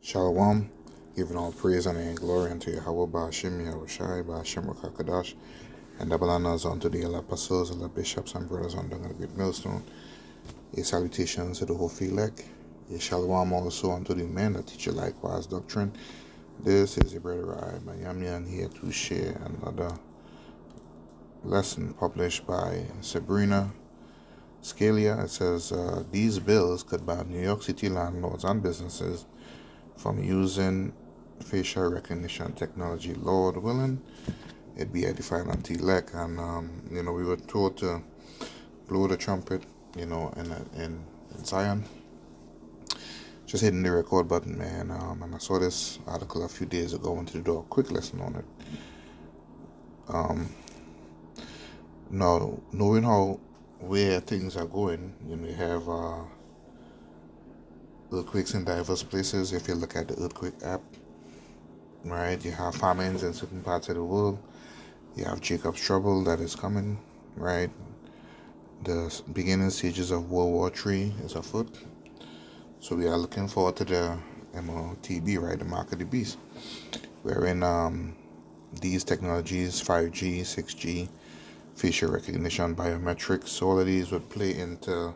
Shalom, giving all praise and glory unto Yahweh Ba'ashim Yahushai Ba'ashim Rakakadash, and double honors unto the apostles, the bishops, and brothers under the great millstone. A salutation to the whole elect. A shalom also unto the men that teach you likewise doctrine. This is your brother I, Miami, here to share another lesson published by Sabrina Scalia. It says, these bills could ban New York City landlords and businesses from using facial recognition technology. Lord willing, it be edified unto elect. And we were told to blow the trumpet, in Zion. Just hitting the record button, man. And I saw this article a few days ago. I wanted to do a quick lesson on it. Now, knowing where things are going, you have earthquakes in diverse places. If you look at the earthquake app, right, you have famines in certain parts of the world. You have Jacob's trouble that is coming, right? The beginning stages of World War III is afoot. So we are looking forward to the MOTB, right, the mark of the beast, wherein these technologies, 5G, 6G, facial recognition, biometrics, all of these would play into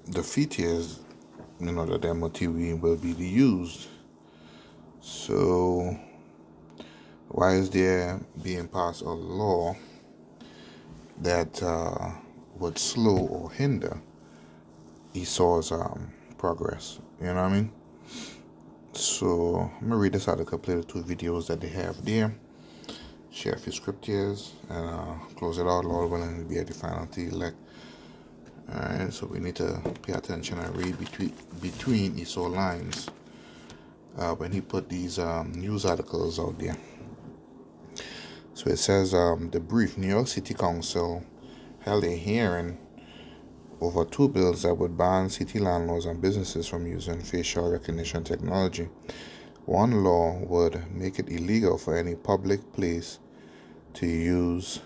the features, that the MOTB will be used. So why is there being passed a law that would slow or hinder Esau's progress? You know what I mean? So I'm gonna read this article, play the two videos that they have there, share a few scriptures, and close it out. Lord willing, to be edified unto the elect. Alright, so we need to pay attention and read between Esau lines when he put these news articles out there. So it says, the brief: New York City Council held a hearing over two bills that would ban city landlords and businesses from using facial recognition technology. One law would make it illegal for any public place to use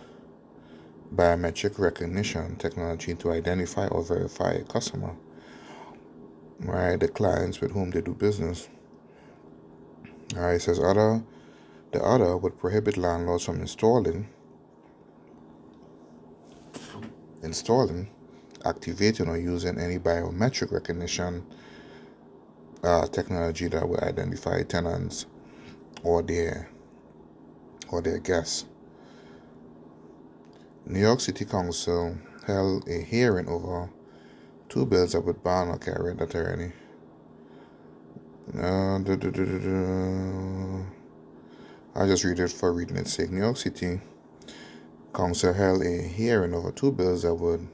biometric recognition technology to identify or verify a customer, right, the clients with whom they do business. All right, it says the other would prohibit landlords from installing, activating, or using any biometric recognition technology that will identify tenants or their guests. New York City Council held a hearing over two bills that would ban. Okay, I read that already. I'll just read it for reading its sake. New York City Council held a hearing over two bills that would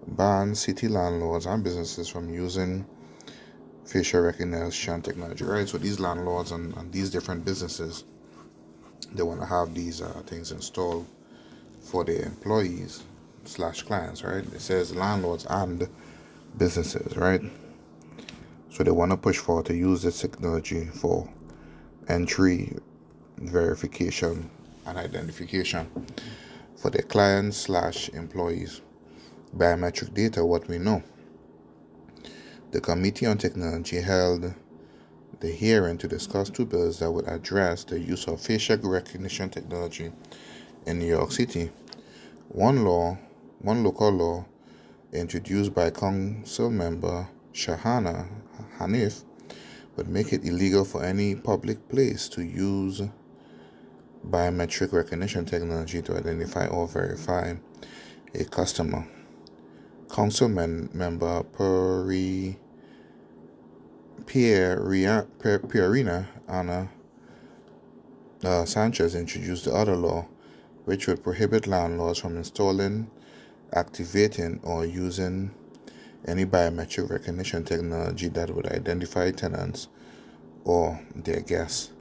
ban city landlords and businesses from using facial recognition technology. Right, so these landlords and these different businesses, they want to have these things installed for their employees / clients. Right, it says landlords and businesses. Right, so they want to push forward to use this technology for entry, verification, and identification for their clients / employees. Biometric data, what we know. The Committee on Technology held the hearing to discuss two bills that would address the use of facial recognition technology in New York City. One local law introduced by Council member Shahana Hanif would make it illegal for any public place to use biometric recognition technology to identify or verify a customer. Council member Pierina Ana Sanchez introduced the other law, which would prohibit landlords from installing, activating, or using any biometric recognition technology that would identify tenants or their guests.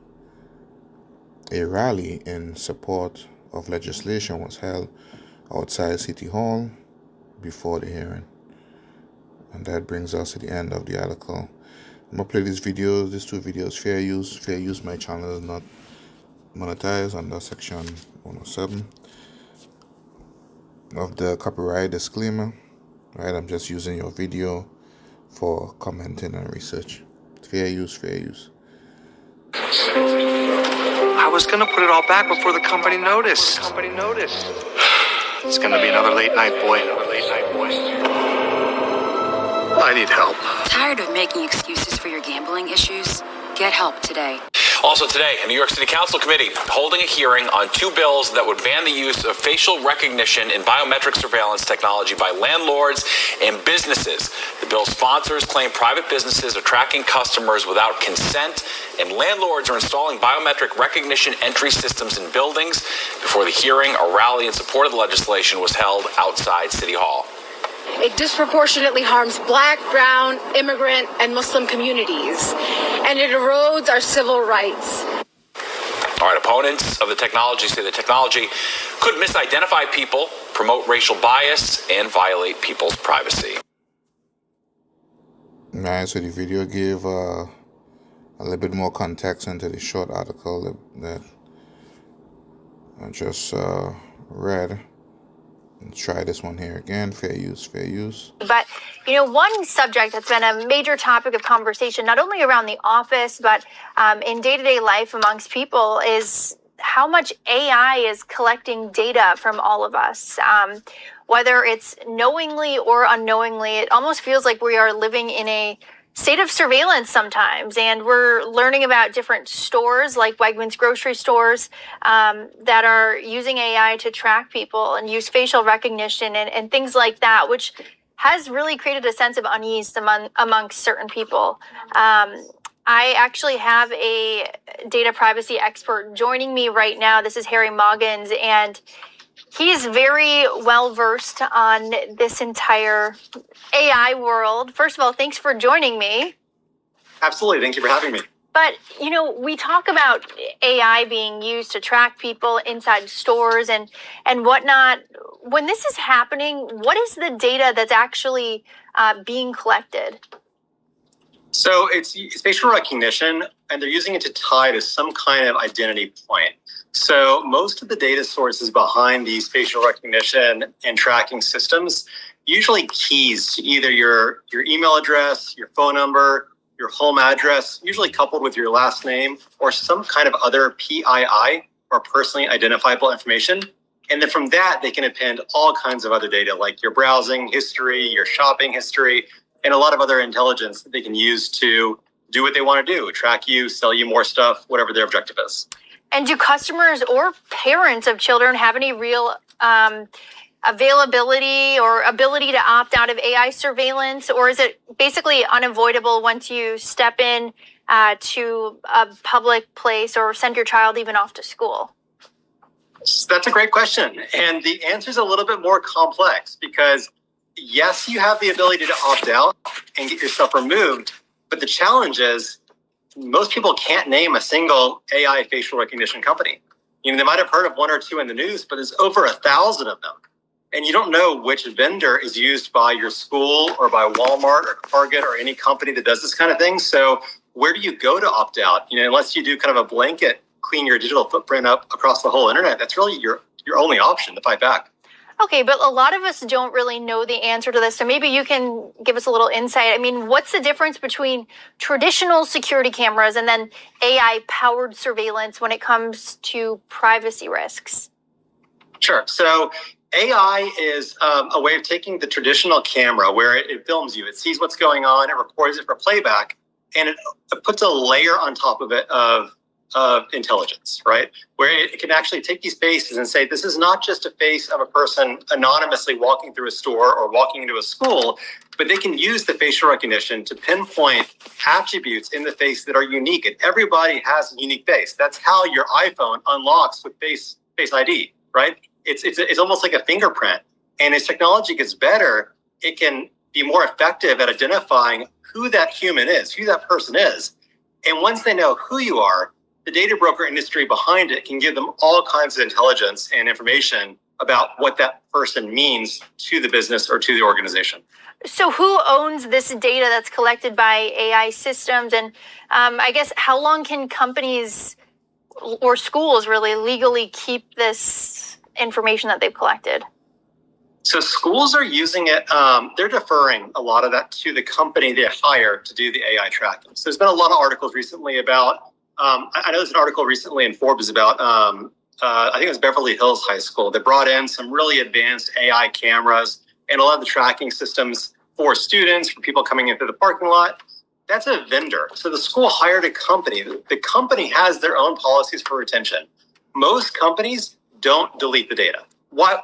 A rally in support of legislation was held outside City Hall before the hearing. And that brings us to the end of the article. I'm going to play these two videos, fair use. My channel is not monetized under section 107 of the copyright disclaimer. Right, I'm just using your video for commenting and research. Fair use, fair use. I was going to put it all back before the company noticed. It's going to be another late night, boy. I need help. Tired of making excuses for your gambling issues? Get help today. Also today, a New York City Council committee holding a hearing on 2 bills that would ban the use of facial recognition and biometric surveillance technology by landlords and businesses. The bill's sponsors claim private businesses are tracking customers without consent, and landlords are installing biometric recognition entry systems in buildings. Before the hearing, a rally in support of the legislation was held outside City Hall. It disproportionately harms Black, Brown, immigrant, and Muslim communities, and it erodes our civil rights. All right, opponents of the technology say the technology could misidentify people, promote racial bias, and violate people's privacy. All right, so the video gave a little bit more context into the short article that I just read. Try this one here again. Fair use, fair use. But, one subject that's been a major topic of conversation, not only around the office, but in day-to-day life amongst people, is how much AI is collecting data from all of us. Whether it's knowingly or unknowingly, it almost feels like we are living in a state of surveillance sometimes, and we're learning about different stores like Wegmans grocery stores that are using AI to track people and use facial recognition and things like that, which has really created a sense of unease amongst certain people. I actually have a data privacy expert joining me right now. This is Harry Moggins, and he's very well versed on this entire AI world. First of all, thanks for joining me. Absolutely. Thank you for having me. But, we talk about AI being used to track people inside stores and whatnot. When this is happening, what is the data that's actually being collected? So it's facial recognition, and they're using it to tie to some kind of identity point. So most of the data sources behind these facial recognition and tracking systems, usually keys to either your email address, your phone number, your home address, usually coupled with your last name, or some kind of other PII, or personally identifiable information. And then from that, they can append all kinds of other data like your browsing history, your shopping history, and a lot of other intelligence that they can use to do what they want to do, track you, sell you more stuff, whatever their objective is. And do customers or parents of children have any real availability or ability to opt out of AI surveillance, or is it basically unavoidable once you step in to a public place or send your child even off to school? That's a great question. And the answer is a little bit more complex because, yes, you have the ability to opt out and get your stuff removed. But the challenge is most people can't name a single AI facial recognition company. They might have heard of 1 or 2 in the news, but there's over 1,000 of them. And you don't know which vendor is used by your school or by Walmart or Target or any company that does this kind of thing. So where do you go to opt out? Unless you do kind of a blanket, clean your digital footprint up across the whole internet, that's really your only option to fight back. Okay, but a lot of us don't really know the answer to this, so maybe you can give us a little insight. I mean, what's the difference between traditional security cameras and then AI-powered surveillance when it comes to privacy risks? Sure. So AI is a way of taking the traditional camera where it films you, it sees what's going on, it records it for playback, and it puts a layer on top of it of intelligence, right? Where it can actually take these faces and say, this is not just a face of a person anonymously walking through a store or walking into a school, but they can use the facial recognition to pinpoint attributes in the face that are unique. And everybody has a unique face. That's how your iPhone unlocks with Face ID, right? It's almost like a fingerprint. And as technology gets better, it can be more effective at identifying who that human is, who that person is. And once they know who you are, the data broker industry behind it can give them all kinds of intelligence and information about what that person means to the business or to the organization. So who owns this data that's collected by AI systems? And I guess how long can companies or schools really legally keep this information that they've collected? So schools are using it. They're deferring a lot of that to the company they hire to do the AI tracking. So there's been a lot of articles recently about, I know there's an article recently in Forbes about, I think it was Beverly Hills High School that brought in some really advanced AI cameras and a lot of the tracking systems for students, for people coming into the parking lot. That's a vendor. So the school hired a company. The company has their own policies for retention. Most companies don't delete the data. Why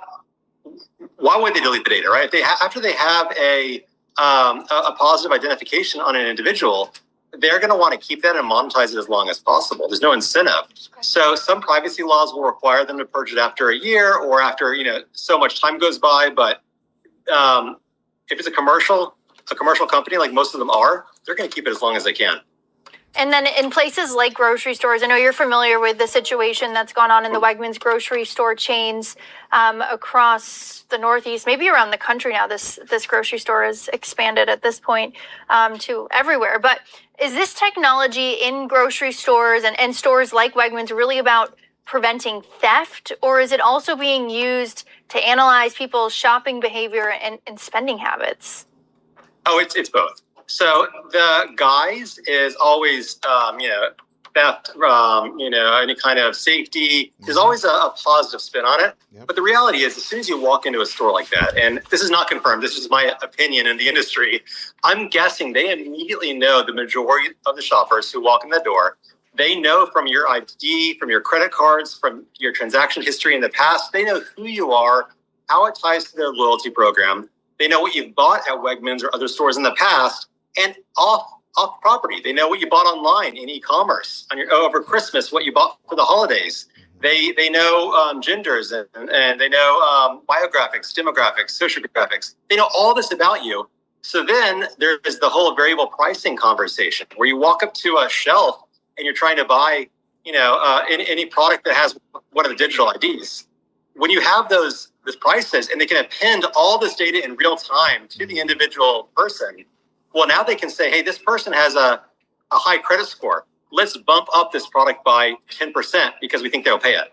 would they delete the data, right? After they have a positive identification on an individual, they're going to want to keep that and monetize it as long as possible. There's no incentive. So some privacy laws will require them to purge it after a year or after, so much time goes by. But if it's a commercial company, like most of them are, they're going to keep it as long as they can. And then in places like grocery stores, I know you're familiar with the situation that's gone on in the Wegmans grocery store chains across the Northeast, maybe around the country now. This grocery store has expanded at this point to everywhere. But is this technology in grocery stores and stores like Wegmans really about preventing theft, or is it also being used to analyze people's shopping behavior and spending habits? Oh, it's both. So the guise is always, theft, any kind of safety. There's always a positive spin on it. Yep. But the reality is, as soon as you walk into a store like that, and this is not confirmed, this is my opinion in the industry, I'm guessing they immediately know the majority of the shoppers who walk in the door. They know from your ID, from your credit cards, from your transaction history in the past, they know who you are, how it ties to their loyalty program. They know what you've bought at Wegmans or other stores in the past. And off property, they know what you bought online in e-commerce over Christmas, what you bought for the holidays. They know genders and they know biographics, demographics, sociographics. They know all this about you. So then there is the whole variable pricing conversation where you walk up to a shelf and you're trying to buy, any product that has one of the digital IDs. When you have those prices and they can append all this data in real time to the individual person. Well, now they can say, hey, this person has a high credit score. Let's bump up this product by 10% because we think they'll pay it.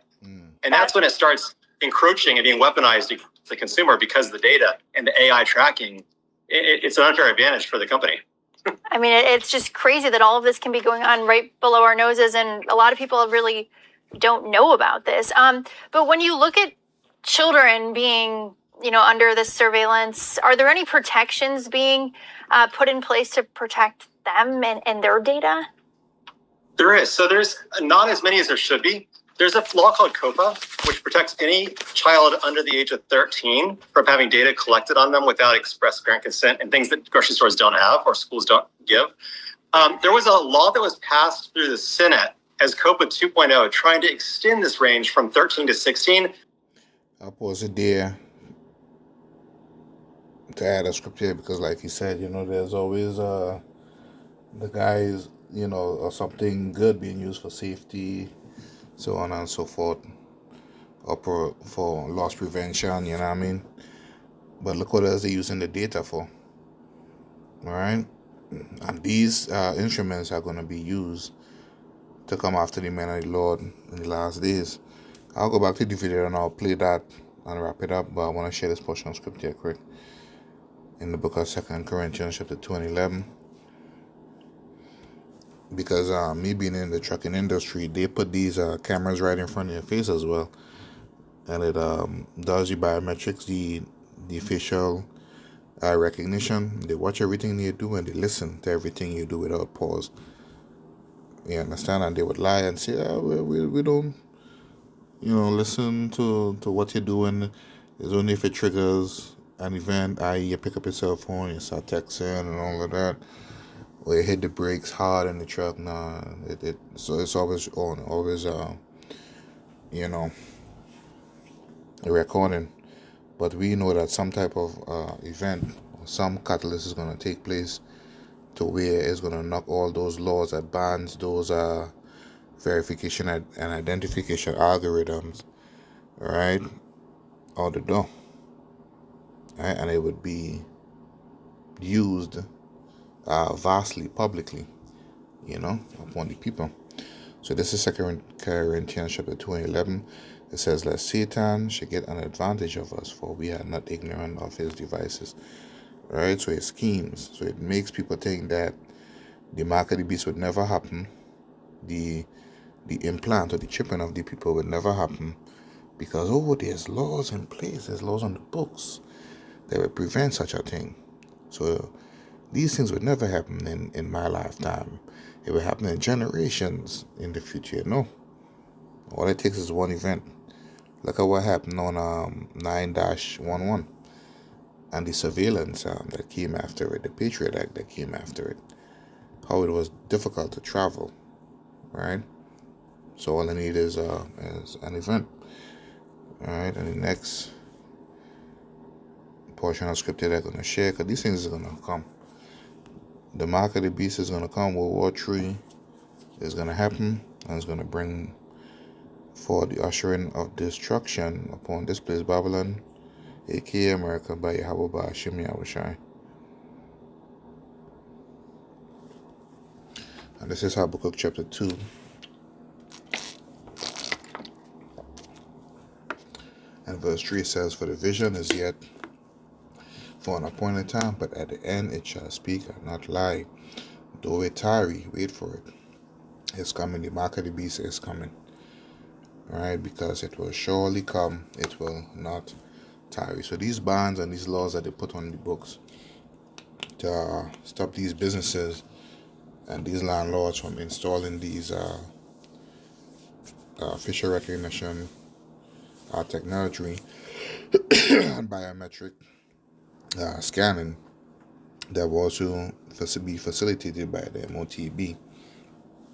And that's when it starts encroaching and being weaponized to the consumer because the data and the AI tracking, it's an unfair advantage for the company. I mean, it's just crazy that all of this can be going on right below our noses, and a lot of people really don't know about this. But when you look at children being under this surveillance, are there any protections being put in place to protect them and their data? There is. So there's not as many as there should be. There's a law called COPA, which protects any child under the age of 13 from having data collected on them without express parent consent and things that grocery stores don't have or schools don't give. There was a law that was passed through the Senate as COPA 2.0, trying to extend this range from 13 to 16. I'll pause it there to add a script here because, like you said, there's always the guys, or something good being used for safety, so on and so forth, or for loss prevention, you know what I mean? But look what else they're using the data for, all right? And these instruments are going to be used to come after the men of the Lord in the last days. I'll go back to the video and I'll play that and wrap it up, but I want to share this portion of script here quick. In the book of 2 Corinthians chapter 2 and 11. Because me being in the trucking industry, they put these cameras right in front of your face as well. And it does your biometrics, the facial recognition. They watch everything you do and they listen to everything you do without pause. You understand? And they would lie and say, we don't, listen to what you're doing. It's only if it triggers an event, i.e. you pick up your cell phone, you start texting and all of that, or you hit the brakes hard in the truck. So it's always on, always recording. But we know that some type of event, some catalyst is going to take place to where it's going to knock all those laws that bans those verification and identification algorithms, right, out the door. Right? And it would be used vastly, publicly, upon the people. So this is 2 Corinthians chapter 2 and 11. It says, lest Satan should get an advantage of us, for we are not ignorant of his devices. Right? So it schemes. So it makes people think that the mark of the beast would never happen. The implant or the chipping of the people would never happen. Because, there's laws in place. There's laws on the books that would prevent such a thing. So these things would never happen in my lifetime. It would happen in generations in the future. No. All it takes is one event. Look at what happened on 9-11 and the surveillance that came after it, the Patriot Act that came after it. How it was difficult to travel, right? So all I need is an event. All right, and the next portion of scripture that I'm going to share, because these things are going to come. The mark of the beast is going to come. World War III is going to happen, and it's going to bring for the ushering of destruction upon this place, Babylon, aka America, by Yahweh Ba'ashim Yahushai. And this is Habakkuk chapter 2. And verse 3 says, for the vision is yet for an appointed time, but at the end it shall speak and not lie. Though it tarry, wait for it. It's coming. The mark of the beast is coming. Right? Because it will surely come. It will not tarry. So these bans and these laws that they put on the books to stop these businesses and these landlords from installing these facial recognition technology and biometric scanning that will also be facilitated by the MOTB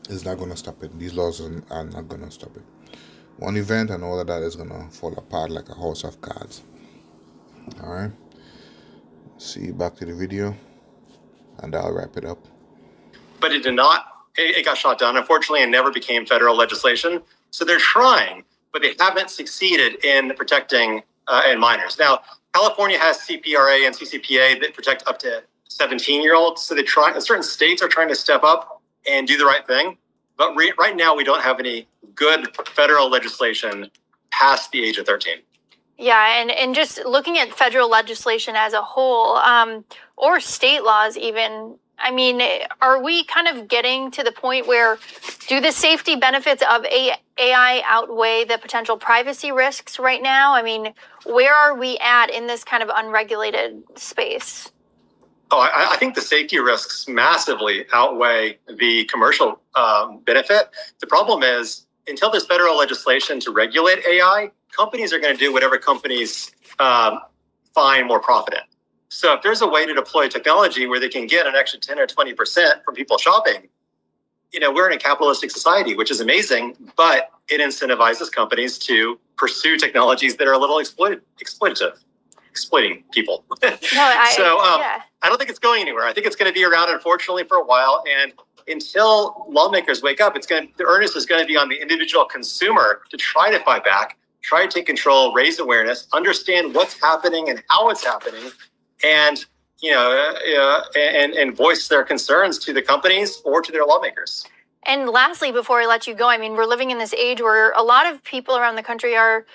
is not going to stop it. These laws are not going to stop it. One event and all of that is going to fall apart like a house of cards. Alright. See, back to the video, and I'll wrap it up. But it did not, it got shot down, unfortunately, and never became federal legislation. So they're trying, but they haven't succeeded in protecting minors. Now, California has CPRA and CCPA that protect up to 17-year-olds. So certain states are trying to step up and do the right thing. But right now, we don't have any good federal legislation past the age of 13. Yeah, and just looking at federal legislation as a whole, or state laws even, I mean, are we kind of getting to the point where do the safety benefits of AI outweigh the potential privacy risks right now? I mean, where are we at in this kind of unregulated space? Oh, I think the safety risks massively outweigh the commercial benefit. The problem is, until there's federal legislation to regulate AI, companies are going to do whatever companies find more profit in. So if there's a way to deploy technology where they can get an extra 10 or 20% from people shopping, we're in a capitalistic society, which is amazing, but it incentivizes companies to pursue technologies that are a little exploiting people. I don't think it's going anywhere. I think it's going to be around, unfortunately, for a while. And until lawmakers wake up, the onus is going to be on the individual consumer to try to fight back, try to take control, raise awareness, understand what's happening and how it's happening, and and voice their concerns to the companies or to their lawmakers. And lastly, before I let you go, I mean, we're living in this age where a lot of people around the country are,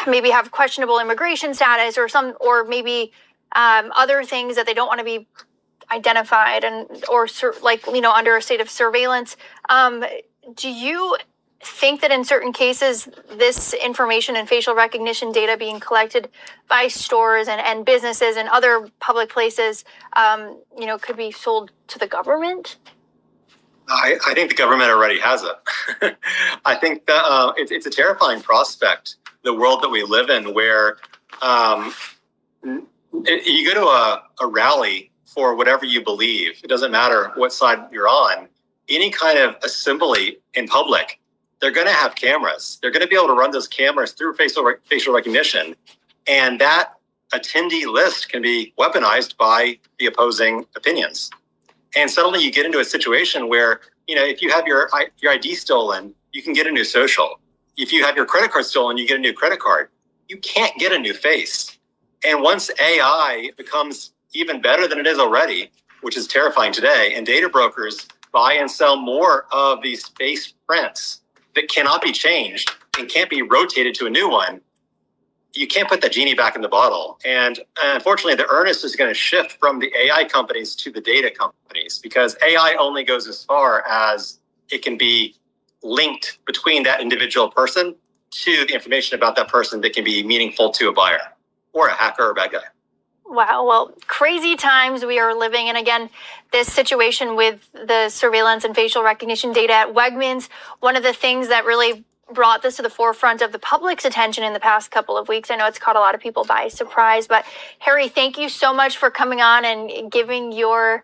maybe have questionable immigration status or maybe other things that they don't want to be identified or under a state of surveillance. Do you think that in certain cases, this information and facial recognition data being collected by stores and businesses and other public places, could be sold to the government? I think the government already has it. I think that it's a terrifying prospect, the world that we live in, where you go to a rally for whatever you believe. It doesn't matter what side you're on. Any kind of assembly in public, they're going to have cameras. They're going to be able to run those cameras through facial recognition. And that attendee list can be weaponized by the opposing opinions. And suddenly you get into a situation where, if you have your ID stolen, you can get a new social. If you have your credit card stolen, you get a new credit card. You can't get a new face. And once AI becomes even better than it is already, which is terrifying today, and data brokers buy and sell more of these face prints, that cannot be changed and can't be rotated to a new one, you can't put the genie back in the bottle. And unfortunately, the earnest is going to shift from the AI companies to the data companies, because AI only goes as far as it can be linked between that individual person to the information about that person that can be meaningful to a buyer or a hacker or a bad guy. Wow. Well, crazy times we are living in. Again, this situation with the surveillance and facial recognition data at Wegmans, one of the things that really brought this to the forefront of the public's attention in the past couple of weeks. I know it's caught a lot of people by surprise, but Harry, thank you so much for coming on and giving your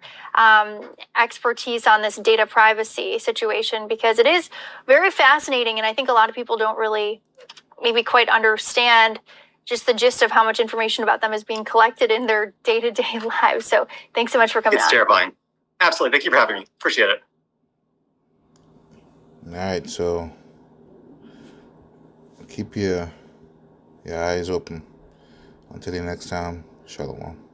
expertise on this data privacy situation, because it is very fascinating. And I think a lot of people don't really maybe quite understand just the gist of how much information about them is being collected in their day-to-day lives. So thanks so much for coming on. It's terrifying. Absolutely. Thank you for having me. Appreciate it. All right, so keep your eyes open. Until the next time, Shalom.